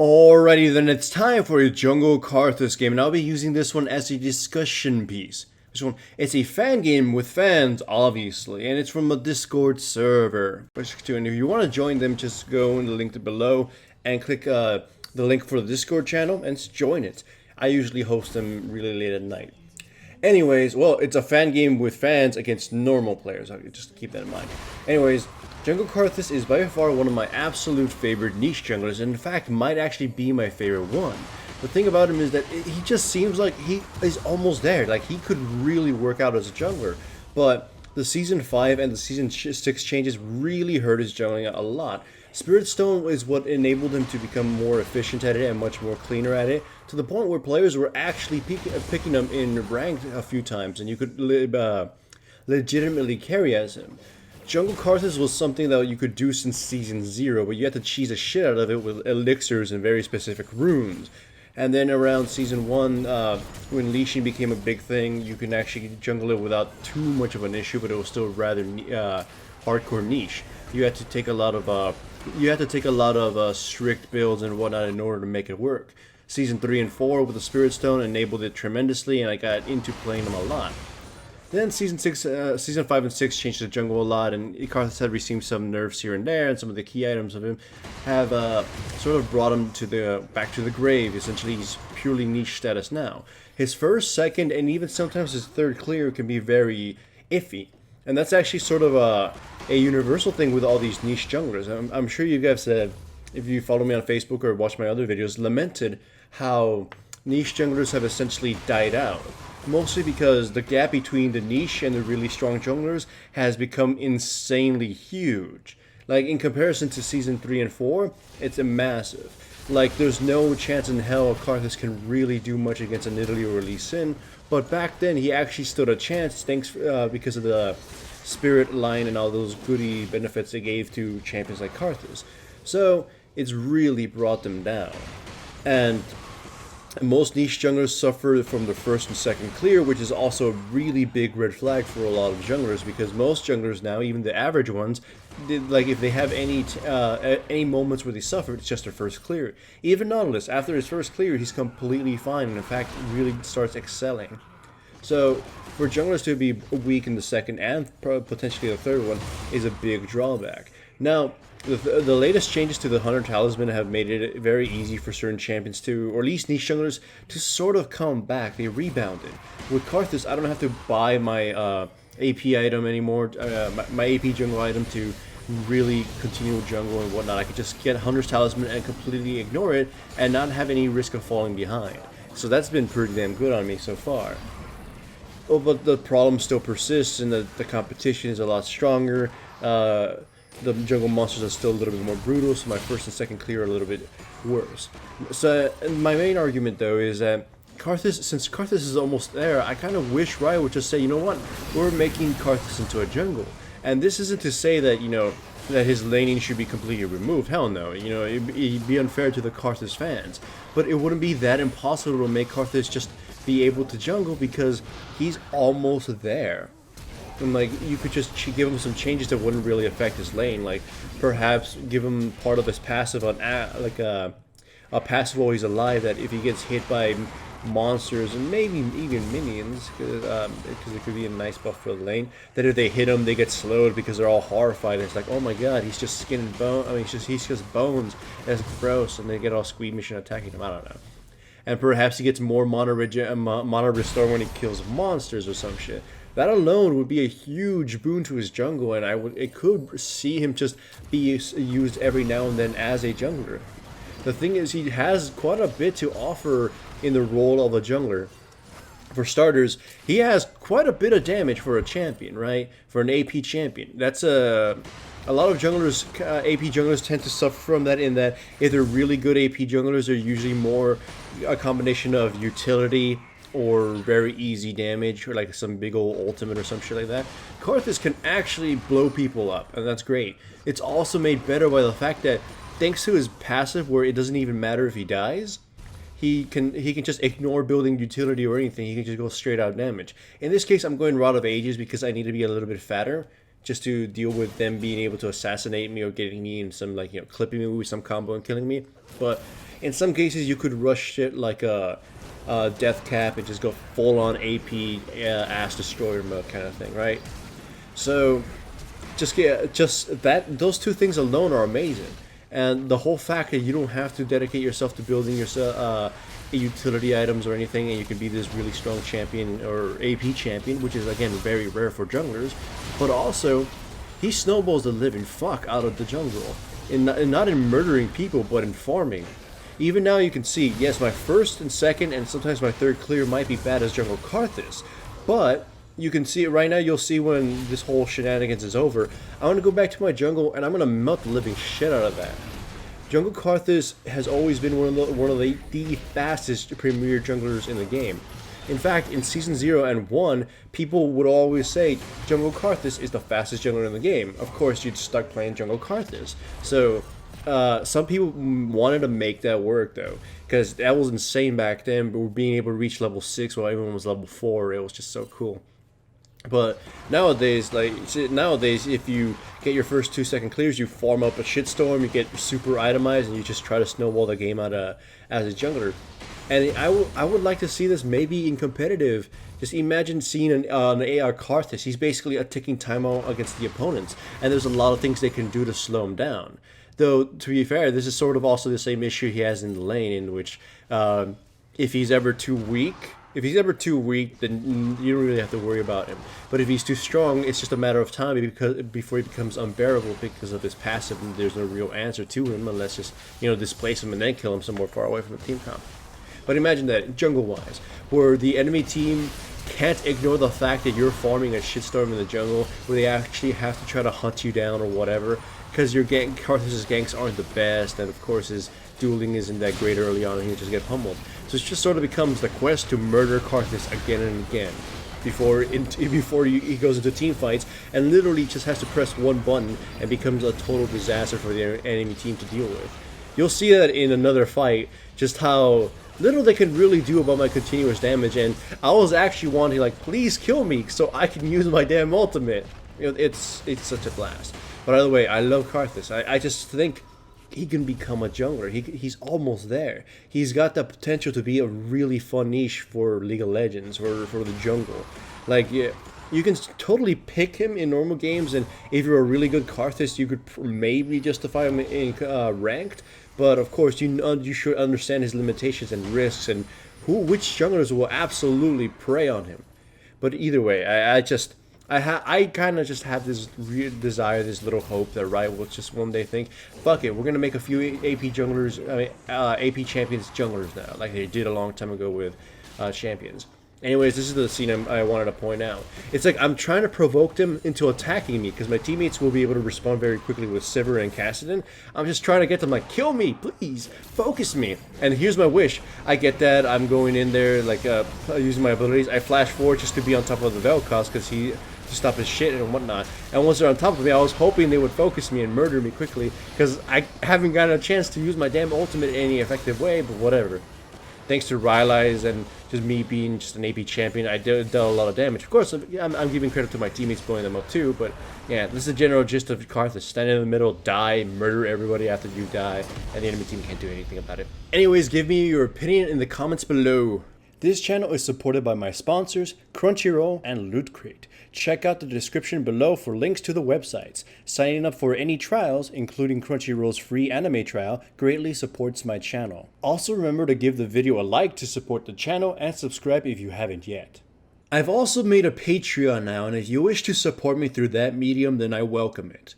Alrighty then, it's time for a Jungle Karthus game, and I'll be using this one as a discussion piece. It's a fan game with fans, obviously, and it's from a Discord server. And if you want to join them, just go in the link below and click the link for the Discord channel and join it. I usually host them really late at night. Anyways, well, it's a fan game with fans against normal players. I'll just keep that in mind. Anyways, Jungle Karthus is by far one of my absolute favorite niche junglers, and in fact might actually be my favorite one. The thing about him is that he just seems like he is almost there. Like, he could really work out as a jungler, but the Season 5 and the Season 6 changes really hurt his jungling a lot. Spirit Stone is what enabled him to become more efficient at it and much more cleaner at it, to the point where players were actually picking him in ranked a few times, and you could legitimately carry as him. Jungle Karthus was something that you could do since Season 0, but you had to cheese the shit out of it with elixirs and very specific runes. And then around Season 1, when leashing became a big thing, you can actually jungle it without too much of an issue, but it was still rather hardcore niche. You had to take a lot of strict builds and whatnot in order to make it work. Season 3 and 4 with the Spirit Stone enabled it tremendously, and I got into playing them a lot. Then Season 5 and 6 changed the jungle a lot, and Karthus had received some nerfs here and there, and some of the key items of him have sort of brought him to back to the grave. Essentially, he's purely niche status now. His first, second, and even sometimes his third clear can be very iffy, and that's actually sort of a universal thing with all these niche junglers. I'm sure you guys have, if you follow me on Facebook or watch my other videos, lamented how niche junglers have essentially died out. Mostly because the gap between the niche and the really strong junglers has become insanely huge. Like, in comparison to Season 3 and 4, it's massive. Like, there's no chance in hell Karthus can really do much against a Nidalee or a Lee Sin, but back then he actually stood a chance because of the Spirit line and all those goody benefits they gave to champions like Karthus. So, it's really brought them down. And most niche junglers suffer from the first and second clear, which is also a really big red flag for a lot of junglers, because most junglers now, even the average ones, like, if they have any moments where they suffer, it's just their first clear. Even Nautilus, after his first clear, he's completely fine, and in fact really starts excelling. So for junglers to be weak in the second and potentially the third one is a big drawback. Now, the latest changes to the Hunter Talisman have made it very easy for certain champions to, or at least niche junglers, to sort of come back. They rebounded. With Karthus, I don't have to buy my AP item anymore, my AP jungle item to really continue jungle and whatnot. I could just get Hunter's Talisman and completely ignore it and not have any risk of falling behind. So that's been pretty damn good on me so far. Oh, but the problem still persists, and the competition is a lot stronger. The jungle monsters are still a little bit more brutal, so my first and second clear are a little bit worse. So my main argument, though, is that since Karthus is almost there, I kind of wish Riot would just say, you know what, we're making Karthus into a jungle. And this isn't to say that, you know, that his laning should be completely removed. Hell no. You know, it'd be unfair to the Karthus fans. But it wouldn't be that impossible to make Karthus just be able to jungle, because he's almost there. And, like, you could just give him some changes that wouldn't really affect his lane. Like, perhaps give him part of his passive on a passive while he's alive, that if he gets hit by monsters and maybe even minions, because it could be a nice buff for the lane, that if they hit him, they get slowed because they're all horrified. It's like, oh my god, he's just skin and bone. I mean, he's just bones. That's gross, and they get all squeamish and attacking him. I don't know. And perhaps he gets more mana restore when he kills monsters or some shit. That alone would be a huge boon to his jungle, and it could see him just be used every now and then as a jungler. The thing is, he has quite a bit to offer in the role of a jungler. For starters, he has quite a bit of damage for a champion, right? For an AP champion. That's a lot of junglers, AP junglers tend to suffer from that, in that if they're really good AP junglers, they're usually more a combination of utility or very easy damage, or like some big old ultimate or some shit like that. Karthus can actually blow people up, and that's great. It's also made better by the fact that, thanks to his passive, where it doesn't even matter if he dies, he can just ignore building utility or anything. He can just go straight out damage. In this case, I'm going Rod of Ages because I need to be a little bit fatter, just to deal with them being able to assassinate me or getting me in some, like, clipping me with some combo and killing me. But in some cases, you could rush it like a death cap and just go full on AP ass destroyer mode kind of thing, right? So just that, those two things alone are amazing. And the whole fact that you don't have to dedicate yourself to building yourself utility items or anything, and you can be this really strong champion or AP champion, which is again very rare for junglers. But also, he snowballs the living fuck out of the jungle, and not in murdering people, but in farming. Even now you can see, yes, my first and second and sometimes my third clear might be bad as jungle Karthus, but you can see it right now. You'll see when this whole shenanigans is over. I want to go back to my jungle and I'm gonna melt the living shit out of that. Jungle Karthus has always been one of the fastest premier junglers in the game. In fact, in Season 0 and 1, people would always say Jungle Karthus is the fastest jungler in the game. Of course, you'd start playing Jungle Karthus. So, some people wanted to make that work, though, because that was insane back then, but being able to reach level 6 while everyone was level 4, it was just so cool. But nowadays, if you get your first 2-second clears, you farm up a shitstorm, you get super itemized, and you just try to snowball the game out as a jungler. And I would like to see this maybe in competitive. Just imagine seeing an AR Karthus. He's basically a ticking timer against the opponents, and there's a lot of things they can do to slow him down. Though, to be fair, this is sort of also the same issue he has in the lane, in which if he's ever too weak, then you don't really have to worry about him. But if he's too strong, it's just a matter of time before he becomes unbearable because of his passive, and there's no real answer to him unless just, displace him and then kill him somewhere far away from the team comp. But imagine that, jungle-wise, where the enemy team can't ignore the fact that you're farming a shitstorm in the jungle, where they actually have to try to hunt you down or whatever, because your Karthus' ganks aren't the best, and of course his dueling isn't that great early on, and he'll just get pummeled. So it just sort of becomes the quest to murder Karthus again and again before he goes into team fights, and literally just has to press one button and becomes a total disaster for the enemy team to deal with. You'll see that in another fight, just how little they can really do about my continuous damage, and I was actually wanting, like, please kill me so I can use my damn ultimate. It's such a blast. But either way, I love Karthus. I just think he can become a jungler. He's almost there. He's got the potential to be a really fun niche for League of Legends or for the jungle. Like, yeah, you can totally pick him in normal games, and if you're a really good Karthus, you could maybe justify him in ranked. But of course, you should understand his limitations and risks, and which junglers will absolutely prey on him. But either way, I kind of just have this real desire, this little hope that Riot will just one day think, fuck it, we're gonna make a few AP AP champions junglers now, like they did a long time ago with champions. Anyways, this is the scene I wanted to point out. It's like I'm trying to provoke them into attacking me, because my teammates will be able to respond very quickly with Sivir and Kassadin. I'm just trying to get them like, kill me, please, focus me. And here's my wish. I get that, I'm going in there, like, using my abilities. I flash forward just to be on top of the Vel'Koz, because to stop his shit and whatnot. And once they're on top of me, I was hoping they would focus me and murder me quickly, because I haven't gotten a chance to use my damn ultimate in any effective way, but whatever. Thanks to Rylai's and just me being just an AP champion, I dealt a lot of damage. Of course, I'm giving credit to my teammates blowing them up too, but yeah, this is the general gist of Karthus. Stand in the middle, die, murder everybody after you die, and the enemy team can't do anything about it. Anyways, give me your opinion in the comments below. This channel is supported by my sponsors, Crunchyroll and Loot Crate. Check out the description below for links to the websites. Signing up for any trials, including Crunchyroll's free anime trial, greatly supports my channel. Also remember to give the video a like to support the channel, and subscribe if you haven't yet. I've also made a Patreon now, and if you wish to support me through that medium, then I welcome it.